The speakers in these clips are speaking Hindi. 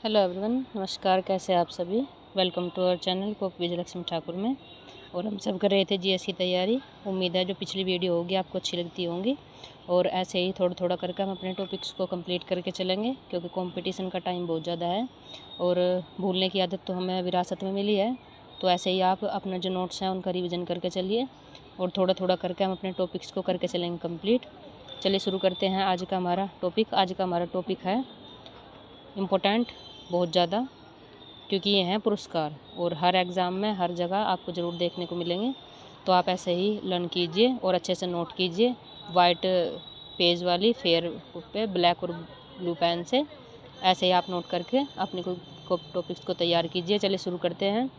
हेलो एवरीवन, नमस्कार। कैसे आप सभी। वेलकम टू आवर चैनल कोप विजयलक्ष्मी ठाकुर में। और हम सब कर रहे थे जीएस की तैयारी। उम्मीद है जो पिछली वीडियो होगी आपको अच्छी लगती होंगी और ऐसे ही थोड़ा थोड़ा करके हम अपने टॉपिक्स को कंप्लीट करके चलेंगे, क्योंकि कंपटीशन का टाइम बहुत ज़्यादा है और भूलने की आदत तो हमें विरासत में मिली है। तो ऐसे ही आप अपना जो नोट्स हैं उनका रिविज़न करके चलिए और थोड़ा थोड़ा करके हम अपने टॉपिक्स को करके चलेंगे कंप्लीट। चलिए शुरू करते हैं आज का हमारा टॉपिक। आज का हमारा टॉपिक है इम्पोर्टेंट बहुत ज़्यादा, क्योंकि ये हैं पुरस्कार और हर एग्ज़ाम में हर जगह आपको ज़रूर देखने को मिलेंगे। तो आप ऐसे ही लर्न कीजिए और अच्छे से नोट कीजिए वाइट पेज वाली फेयर पे ब्लैक और ब्लू पेन से। ऐसे ही आप नोट करके अपने को टॉपिक्स को तैयार कीजिए। चलिए शुरू करते हैं।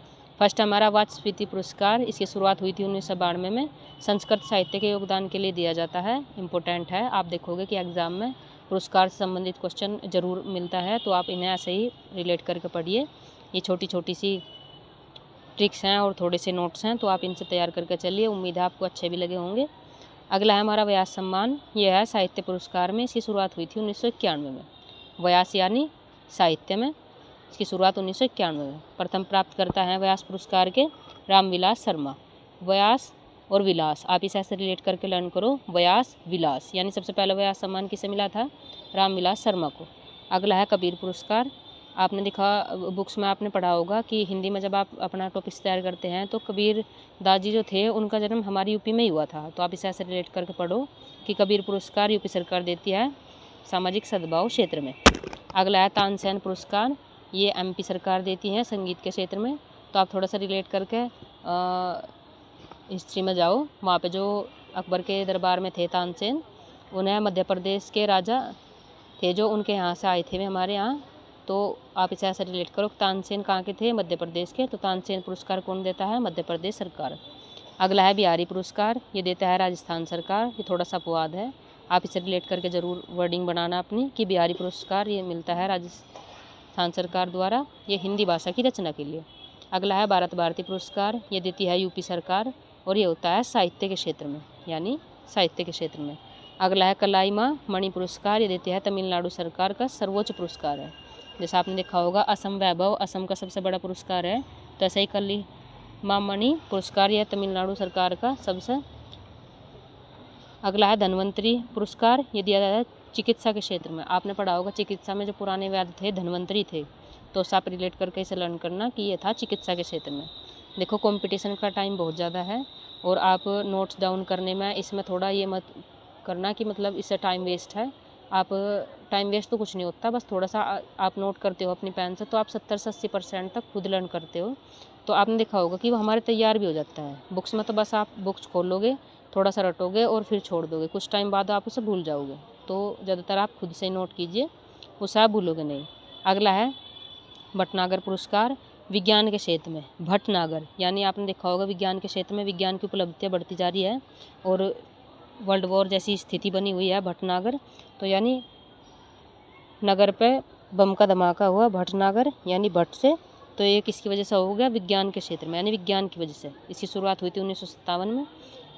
फर्स्ट हमारा वाचस्पति पुरस्कार। इसकी शुरुआत हुई थी 1992 में। संस्कृत साहित्य के योगदान के लिए दिया जाता है। इम्पोर्टेंट है। आप देखोगे कि एग्ज़ाम में पुरस्कार से संबंधित क्वेश्चन ज़रूर मिलता है, तो आप इन्हें ऐसे ही रिलेट करके पढ़िए। ये छोटी छोटी सी ट्रिक्स हैं और थोड़े से नोट्स हैं, तो आप इनसे तैयार करके चलिए। उम्मीद है आपको अच्छे भी लगे होंगे। अगला है हमारा व्यास सम्मान। यह है साहित्य पुरस्कार में। इसकी शुरुआत हुई थी 1991 में। व्यास यानी साहित्य में। इसकी शुरुआत 1991 में। प्रथम प्राप्त करता है व्यास पुरस्कार के रामविलास शर्मा। व्यास और विलास आप इसे ऐसे रिलेट करके लर्न करो। व्यास विलास यानी सबसे पहला व्यास सम्मान किसे मिला था? रामविलास शर्मा को। अगला है कबीर पुरस्कार। आपने देखा बुक्स में आपने पढ़ा होगा कि हिंदी में जब आप अपना टॉपिक्स तैयार करते हैं तो कबीर दास जी जो थे उनका जन्म हमारी यूपी में ही हुआ था। तो आप इसे ऐसे रिलेट करके पढ़ो कि कबीर पुरस्कार यूपी सरकार देती है सामाजिक सद्भाव क्षेत्र में। अगला है तानसेन पुरस्कार। ये एमपी सरकार देती है संगीत के क्षेत्र में। तो आप थोड़ा सा रिलेट करके हिस्ट्री में जाओ। वहाँ पे जो अकबर के दरबार में थे तानसेन, उन्हें मध्य प्रदेश के राजा थे जो उनके यहाँ से आए थे वे हमारे यहाँ। तो आप इसे ऐसा रिलेट करो। तानसेन कहाँ के थे? मध्य प्रदेश के। तो तानसेन पुरस्कार कौन देता है? मध्य प्रदेश सरकार। अगला है बिहारी पुरस्कार। ये देता है राजस्थान सरकार। ये थोड़ा सा अपवाद है, आप इसे रिलेट करके ज़रूर वर्डिंग बनाना अपनी कि बिहारी पुरस्कार ये मिलता है राजस्थान सरकार द्वारा। ये हिंदी भाषा की रचना के लिए। अगला है भारत भारती पुरस्कार। ये देती है यूपी सरकार और ये होता है साहित्य के क्षेत्र में, यानी साहित्य के क्षेत्र में। अगला है कलाईमा मणि पुरस्कार। ये देती है तमिलनाडु सरकार का सर्वोच्च पुरस्कार है। जैसा आपने देखा होगा असम वैभव असम का सबसे बड़ा पुरस्कार है, तो ऐसे ही कलाईमा मणि पुरस्कार यह तमिलनाडु सरकार का सबसे। अगला है धन्वंतरी पुरस्कार। ये दिया जाता है चिकित्सा के क्षेत्र में। आपने पढ़ा होगा चिकित्सा में जो पुराने वैद्य थे धन्वंतरी थे, तो उससे आप रिलेट करके इसे लर्न करना कि ये था चिकित्सा के क्षेत्र में। देखो कंपटीशन का टाइम बहुत ज़्यादा है और आप नोट्स डाउन करने में इसमें थोड़ा ये मत करना कि मतलब इससे टाइम वेस्ट है। आप टाइम वेस्ट तो कुछ नहीं होता, बस थोड़ा सा आप नोट करते हो अपनी पेन से, तो आप 70 से 80% तक खुद लर्न करते हो। तो आपने देखा होगा कि वो हमारे तैयार भी हो जाता है। बुक्स में तो बस आप बुक्स खोलोगे, थोड़ा सा रटोगे और फिर छोड़ दोगे, कुछ टाइम बाद आप उसे भूल जाओगे। तो ज़्यादातर आप खुद से नोट कीजिए, उसे आप भूलोगे नहीं। अगला है भटनागर पुरस्कार। विज्ञान के क्षेत्र में भटनागर यानी आपने देखा होगा विज्ञान के क्षेत्र में विज्ञान की उपलब्धियाँ बढ़ती जा रही है और वर्ल्ड वॉर जैसी स्थिति बनी हुई है भटनागर। तो यानी नगर पे बम का धमाका हुआ, भटनागर यानी भट्ट से। तो ये किसकी वजह से हो गया? विज्ञान के क्षेत्र में, यानी विज्ञान की वजह से। इसकी शुरुआत हुई थी 1957 में।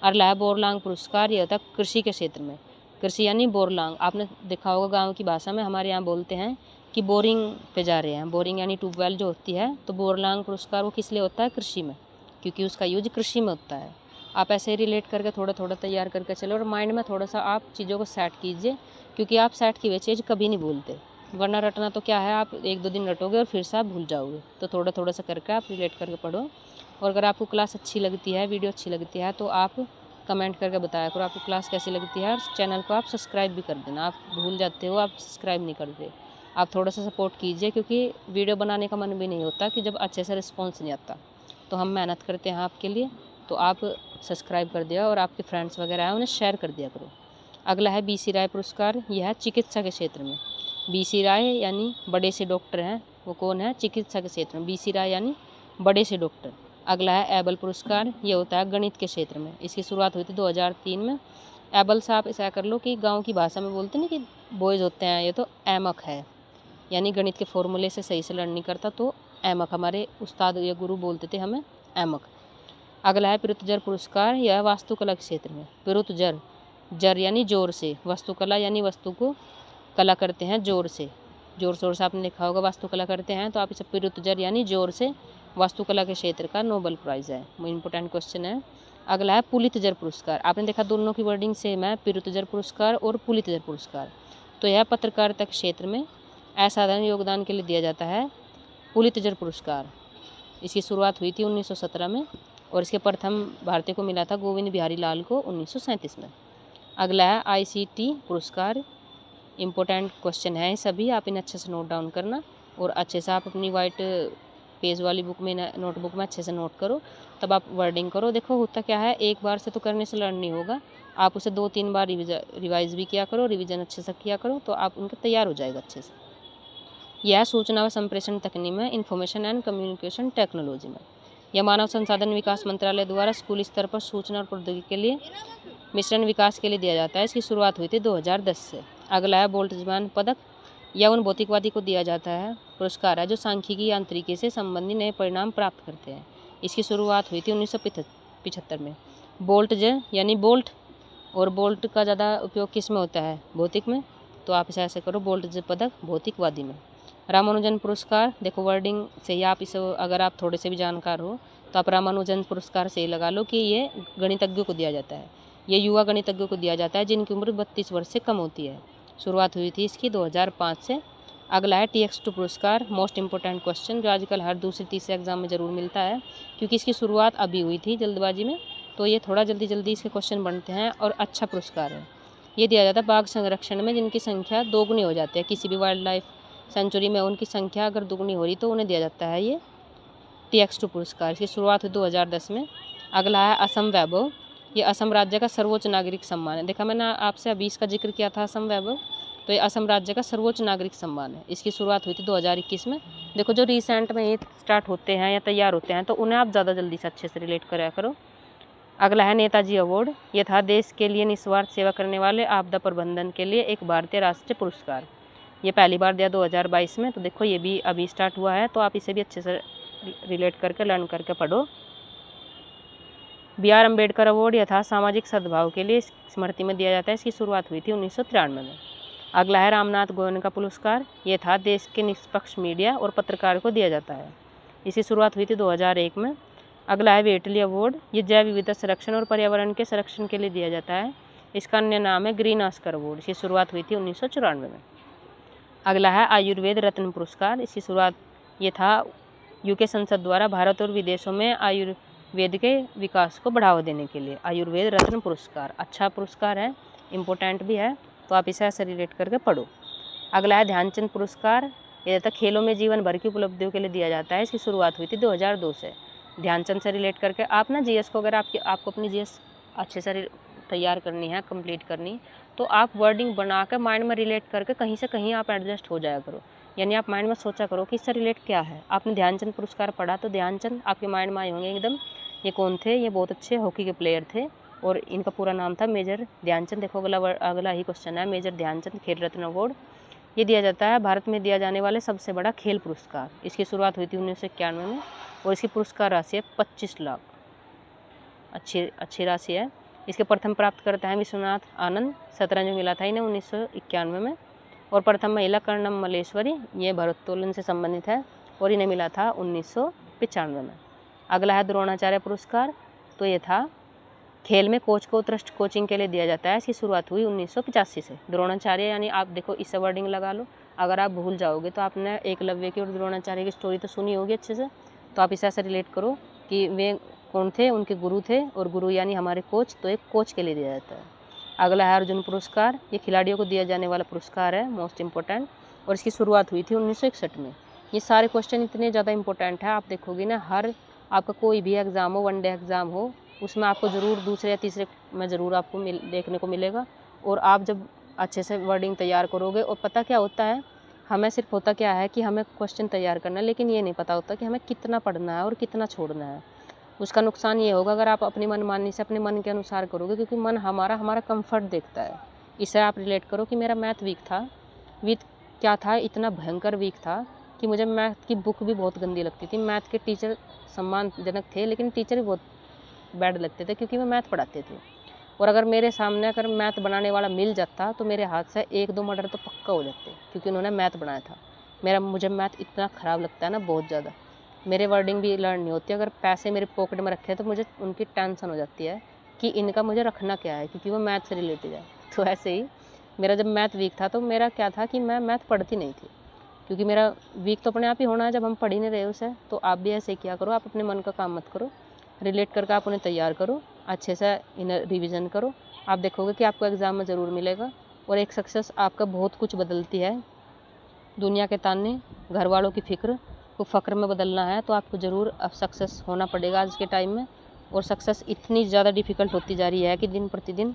अगला है बोरलांग पुरस्कार। ये होता है कृषि के क्षेत्र में। कृषि यानी बोरलांग आपने देखा होगा गाँव की भाषा में हमारे यहाँ बोलते हैं कि बोरिंग पे जा रहे हैं। बोरिंग यानी ट्यूबवेल जो होती है। तो बोरलांग पुरस्कार वो किस लिए होता है? कृषि में, क्योंकि उसका यूज कृषि में होता है। आप ऐसे ही रिलेट करके थोड़ा थोड़ा तैयार करके चलो और माइंड में थोड़ा सा आप चीज़ों को सेट कीजिए, क्योंकि आप सेट की हुई चीज़ कभी नहीं भूलते। वरना रटना तो क्या है, आप 1-2 दिन रटोगे और फिर से आप भूल जाओगे। तो थोड़ा थोड़ा सा करके आप रिलेट करके पढ़ो। और अगर आपको क्लास अच्छी लगती है, वीडियो अच्छी लगती है, तो आप कमेंट करके बताया करो आपको क्लास कैसी लगती है। और चैनल को आप सब्सक्राइब भी कर देना। आप भूल जाते हो, आप सब्सक्राइब नहीं करते। आप थोड़ा सा सपोर्ट कीजिए, क्योंकि वीडियो बनाने का मन भी नहीं होता कि जब अच्छे से रिस्पॉन्स नहीं आता। तो हम मेहनत करते हैं आपके लिए, तो आप सब्सक्राइब कर दिया और आपके फ्रेंड्स वगैरह हैं उन्हें शेयर कर दिया करो। अगला है बीसी राय पुरस्कार। यह है चिकित्सा के क्षेत्र में। बीसी राय यानी बड़े से डॉक्टर हैं, वो कौन है? चिकित्सा के क्षेत्र में बीसी राय यानी बड़े से डॉक्टर। अगला है एबल पुरस्कार। ये होता है गणित के क्षेत्र में। इसकी शुरुआत हुई थी 2003 में। एबल से आप ऐसा कर लो कि गांव की भाषा में बोलते ना कि बॉयज़ होते हैं, ये तो एमक है, यानी गणित के फॉर्मूले से सही से लर्न नहीं करता, तो एमक हमारे उस्ताद या गुरु बोलते थे हमें एमक। अगला है पिरुतजर पुरस्कार। यह वास्तुकला के क्षेत्र में। पिरुतजर, जर यानी जोर से, वास्तुकला यानी वस्तु को कला करते हैं जोर से। जोर शोर से आपने लिखा होगा वास्तुकला करते हैं, तो आप इसे पिरुत्जर यानी जोर से वास्तुकला के क्षेत्र का नोबेल प्राइज़ है। इम्पोर्टेंट क्वेश्चन है। अगला है पुलित्जर पुरस्कार। आपने देखा दोनों की वर्डिंग सेम है, पिरुत्जर पुरस्कार और पुलित्जर पुरस्कार। तो यह पत्रकारिता के क्षेत्र में असाधारण योगदान के लिए दिया जाता है पुलित्जर पुरस्कार। इसकी शुरुआत हुई थी 1917 में और इसके प्रथम भारतीय को मिला था गोविंद बिहारी लाल को 1937 में। अगला है ICT पुरस्कार। इम्पोर्टेंट क्वेश्चन है सभी, आप इन्हें अच्छे से नोट डाउन करना और अच्छे से आप अपनी वाइट पेज वाली बुक में नोटबुक में अच्छे से नोट करो, तब आप वर्डिंग करो। देखो होता क्या है, एक बार से तो करने से लर्न नहीं होगा, आप उसे 2-3 बार रिवाइज भी किया करो, रिवीजन अच्छे से किया करो, तो आप उनके तैयार हो जाएगा अच्छे से। यह सूचना व संप्रेषण तकनीक में इंफॉर्मेशन एंड कम्युनिकेशन टेक्नोलॉजी में, यह मानव संसाधन विकास मंत्रालय द्वारा स्कूली स्तर पर सूचना और प्रौद्योगिकी के लिए मिश्रण विकास के लिए दिया जाता है। इसकी शुरुआत हुई थी 2010 से। अगला है बोल्ट्जमान पदक। यह उन भौतिकवादी को दिया जाता है पुरस्कार है जो सांख्यिकी यांत्रिकी से संबंधित नए परिणाम प्राप्त करते हैं। इसकी शुरुआत हुई थी 1975 में। बोल्ट्ज यानी बोल्ट, और बोल्ट का ज़्यादा उपयोग किस में होता है, भौतिक में, तो आप इसे ऐसे करो बोल्ट्ज पदक भौतिकवादी में। रामानुजन पुरस्कार, देखो वर्डिंग से ही आप इसे, अगर आप थोड़े से भी जानकार हो तो आप रामानुजन पुरस्कार से ही लगा लो कि ये गणितज्ञों को दिया जाता है। ये युवा गणितज्ञों को दिया जाता है जिनकी उम्र 32 वर्ष से कम होती है। शुरुआत हुई थी इसकी 2005 से। अगला है TX2 पुरस्कार। मोस्ट इंपॉर्टेंट क्वेश्चन जो आजकल हर दूसरे तीसरे एग्जाम में ज़रूर मिलता है, क्योंकि इसकी शुरुआत अभी हुई थी जल्दबाजी में, तो ये थोड़ा जल्दी जल्दी इसके क्वेश्चन बनते हैं और अच्छा पुरस्कार है। ये दिया जाता है बाघ संरक्षण में जिनकी संख्या दोगुनी हो जाती है, किसी भी वाइल्ड लाइफ सेंचुरी में उनकी संख्या अगर दुगुनी हो रही तो उन्हें दिया जाता है ये TX2 पुरस्कार। इसकी शुरुआत हुई 2010 में। अगला है असम वैभव। ये असम राज्य का सर्वोच्च नागरिक सम्मान है। देखा मैंने आपसे अभी इसका जिक्र किया था असम वैभव, तो ये असम राज्य का सर्वोच्च नागरिक सम्मान है। इसकी शुरुआत हुई थी 2021 में। देखो जो रिसेंट में ये स्टार्ट होते हैं या तैयार होते हैं तो उन्हें आप ज़्यादा जल्दी से अच्छे से रिलेट करा करो। अगला है नेताजी अवार्ड। ये था देश के लिए निस्वार्थ सेवा करने वाले आपदा प्रबंधन के लिए एक भारतीय राष्ट्रीय पुरस्कार। ये पहली बार दिया 2022 में, तो देखो ये भी अभी स्टार्ट हुआ है, तो आप इसे भी अच्छे से रिलेट करके लर्न करके पढ़ो। BR अम्बेडकर अवार्ड यथा सामाजिक सद्भाव के लिए स्मृति में दिया जाता है। इसकी शुरुआत हुई थी 1993 में। अगला है रामनाथ गोयनका पुरस्कार। ये था देश के निष्पक्ष मीडिया और पत्रकार को दिया जाता है। इसकी शुरुआत हुई थी 2001 में। अगला है वेटली अवार्ड। ये जैव विविधता संरक्षण और पर्यावरण के संरक्षण के लिए दिया जाता है। इसका अन्य नाम है ग्रीन ऑस्कर अवार्ड। इसकी शुरुआत हुई थी 1994 में। अगला है आयुर्वेद रत्न पुरस्कार। इसकी शुरुआत ये था UK संसद द्वारा भारत और विदेशों में आयुर्वेद के विकास को बढ़ावा देने के लिए। आयुर्वेद रत्न पुरस्कार अच्छा पुरस्कार है, इम्पोर्टेंट भी है, तो आप इसे ऐसे रिलेट करके पढ़ो। अगला है ध्यानचंद पुरस्कार। ये तक खेलों में जीवन भर की उपलब्धियों के लिए दिया जाता है। इसकी शुरुआत हुई थी 2002 से। ध्यानचंद से रिलेट करके आप ना GS को, अगर आपको अपनी GS अच्छे से तैयार करनी है, कंप्लीट करनी, तो आप वर्डिंग बना कर माइंड में रिलेट करके कहीं से कहीं आप एडजस्ट हो जाया करो। यानी आप माइंड में सोचा करो कि इससे रिलेट क्या है। आपने ध्यानचंद पुरस्कार पढ़ा तो ध्यानचंद आपके माइंड में आए होंगे एकदम, ये कौन थे, ये बहुत अच्छे हॉकी के प्लेयर थे और इनका पूरा नाम था मेजर ध्यानचंद। देखो अगला ही क्वेश्चन है, मेजर ध्यानचंद खेल रत्न अवार्ड। ये दिया जाता है भारत में दिया जाने वाले सबसे बड़ा खेल पुरस्कार। इसकी शुरुआत हुई थी 1991 में और इसकी पुरस्कार राशि है 25 लाख। अच्छी राशि है। इसके प्रथम प्राप्त करता है विश्वनाथ आनंद। शतरंज मिला था इन्हें 1991 में। और प्रथम महिला कर्णम मल्लेश्वरी, ये भारोत्तोलन से संबंधित है और इन्हें मिला था 1995 में। अगला है द्रोणाचार्य पुरस्कार। तो ये था खेल में कोच को उत्कृष्ट कोचिंग के लिए दिया जाता है। इसकी शुरुआत हुई 1985 से। द्रोणाचार्य यानी आप देखो इससे वर्डिंग लगा लो, अगर आप भूल जाओगे तो आपने एकलव्य की और द्रोणाचार्य की स्टोरी तो सुनी होगी अच्छे से, तो आप इसे ऐसे रिलेट करो कि वे कौन थे, उनके गुरु थे, और गुरु यानी हमारे कोच, तो एक कोच के लिए दिया जाता है। अगला है अर्जुन पुरस्कार। ये खिलाड़ियों को दिया जाने वाला पुरस्कार है, मोस्ट इम्पोर्टेंट, और इसकी शुरुआत हुई थी 1961 में। ये सारे क्वेश्चन इतने ज़्यादा इंपॉर्टेंट है, आप देखोगे ना, हर आपका कोई भी एग्ज़ाम हो, वनडे एग्ज़ाम हो, उसमें आपको ज़रूर दूसरे या तीसरे में ज़रूर आपको देखने को मिलेगा। और आप जब अच्छे से वर्डिंग तैयार करोगे, और पता क्या होता है, हमें सिर्फ होता क्या है कि हमें क्वेश्चन तैयार करना है, लेकिन ये नहीं पता होता कि हमें कितना पढ़ना है और कितना छोड़ना है। उसका नुकसान ये होगा अगर आप अपनी मनमानी से अपने मन के अनुसार करोगे, क्योंकि मन हमारा कंफर्ट देखता है। इसे आप रिलेट करो कि मेरा मैथ वीक था, क्या था, इतना भयंकर वीक था कि मुझे मैथ की बुक भी बहुत गंदी लगती थी। मैथ के टीचर सम्मानजनक थे, लेकिन टीचर भी बहुत बैड लगते थे क्योंकि मैं मैथ पढ़ाते थे। और अगर मेरे सामने मैथ बनाने वाला मिल जाता तो मेरे हाथ से 1-2 मर्डर तो पक्का हो जाते, क्योंकि उन्होंने मैथ बनाया था। मुझे मैथ इतना ख़राब लगता है ना, बहुत ज़्यादा। मेरे वर्डिंग भी लर्न नहीं होती। अगर पैसे मेरे पॉकेट में रखे हैं तो मुझे उनकी टेंशन हो जाती है कि इनका मुझे रखना क्या है, क्योंकि वो मैथ से रिलेटेड है। तो ऐसे ही मेरा जब मैथ वीक था तो मेरा क्या था कि मैं मैथ पढ़ती नहीं थी, क्योंकि मेरा वीक तो अपने आप ही होना है जब हम पढ़ ही नहीं रहे उसे। तो आप भी ऐसे किया करो, आप अपने मन का काम मत करो, रिलेट करके आप उन्हें तैयार करो, अच्छे से इन्हें रिविज़न करो। आप देखोगे कि आपको एग्ज़ाम में ज़रूर मिलेगा। और एक सक्सेस आपका बहुत कुछ बदलती है। दुनिया के ताने, घर वालों की फ़िक्र को फ़क्र में बदलना है तो आपको ज़रूर अब सक्सेस होना पड़ेगा आज के टाइम में। और सक्सेस इतनी ज़्यादा डिफ़िकल्ट होती जा रही है कि दिन प्रतिदिन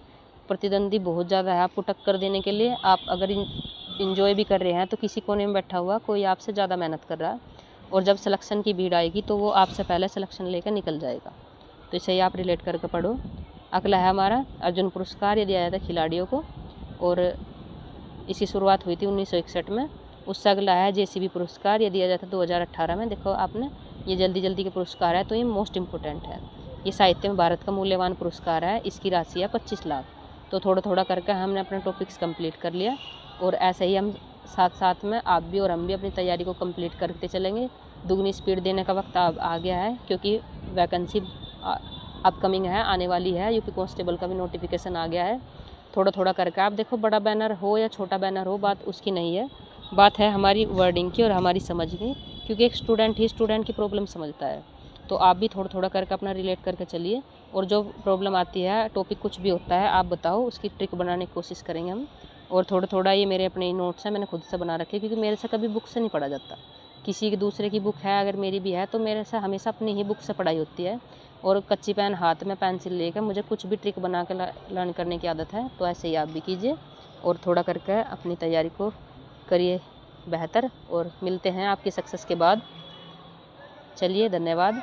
प्रतिद्वंदी बहुत ज़्यादा है आपको टक्कर देने के लिए। आप अगर इंजॉय भी कर रहे हैं तो किसी कोने में बैठा हुआ कोई आपसे ज़्यादा मेहनत कर रहा है, और जब सिलेक्शन की भीड़ आएगी तो वो आपसे पहले सिलेक्शन लेकर निकल जाएगा। तो इसे ही आप रिलेट करके पढ़ो। अगला है हमारा अर्जुन पुरस्कार, ये दिया जाता है खिलाड़ियों को, और इसकी शुरुआत हुई थी 1961 में। उससे अगला है जेसीबी पुरस्कार, ये दिया जाता है 2018 में। देखो आपने, ये जल्दी जल्दी के पुरस्कार है तो ये मोस्ट इम्पोर्टेंट है। ये साहित्य में भारत का मूल्यवान पुरस्कार है, इसकी राशि है 25 लाख। तो थोड़ा थोड़ा करके हमने अपने टॉपिक्स कंप्लीट कर लिया, और ऐसे ही हम साथ साथ में आप भी और हम भी अपनी तैयारी को कंप्लीट करते चलेंगे। दुगनी स्पीड देने का वक्त अब आ गया है, क्योंकि वैकेंसी अपकमिंग है, आने वाली है। यूपी कांस्टेबल का भी नोटिफिकेशन आ गया है। थोड़ा थोड़ा करके आप देखो, बड़ा बैनर हो या छोटा बैनर हो, बात उसकी नहीं है, बात है हमारी वर्डिंग की और हमारी समझ की, क्योंकि एक स्टूडेंट ही स्टूडेंट की प्रॉब्लम समझता है। तो आप भी थोड़ा थोड़ा करके अपना रिलेट करके चलिए, और जो प्रॉब्लम आती है, टॉपिक कुछ भी होता है आप बताओ, उसकी ट्रिक बनाने की कोशिश करेंगे हम। और थोड़ा थोड़ा ये मेरे अपने नोट्स हैं, मैंने खुद से बना रखे, क्योंकि मेरे से कभी बुक से नहीं पढ़ा जाता। किसी की दूसरे की बुक है, अगर मेरी भी है, तो मेरे से हमेशा अपनी ही बुक से पढ़ाई होती है। और कच्ची पेन हाथ में, पेंसिल लेकर मुझे कुछ भी ट्रिक बना कर लर्न करने की आदत है। तो ऐसे ही आप भी कीजिए, और थोड़ा करके अपनी तैयारी को करिए बेहतर, और मिलते हैं आपकी सक्सेस के बाद। चलिए, धन्यवाद।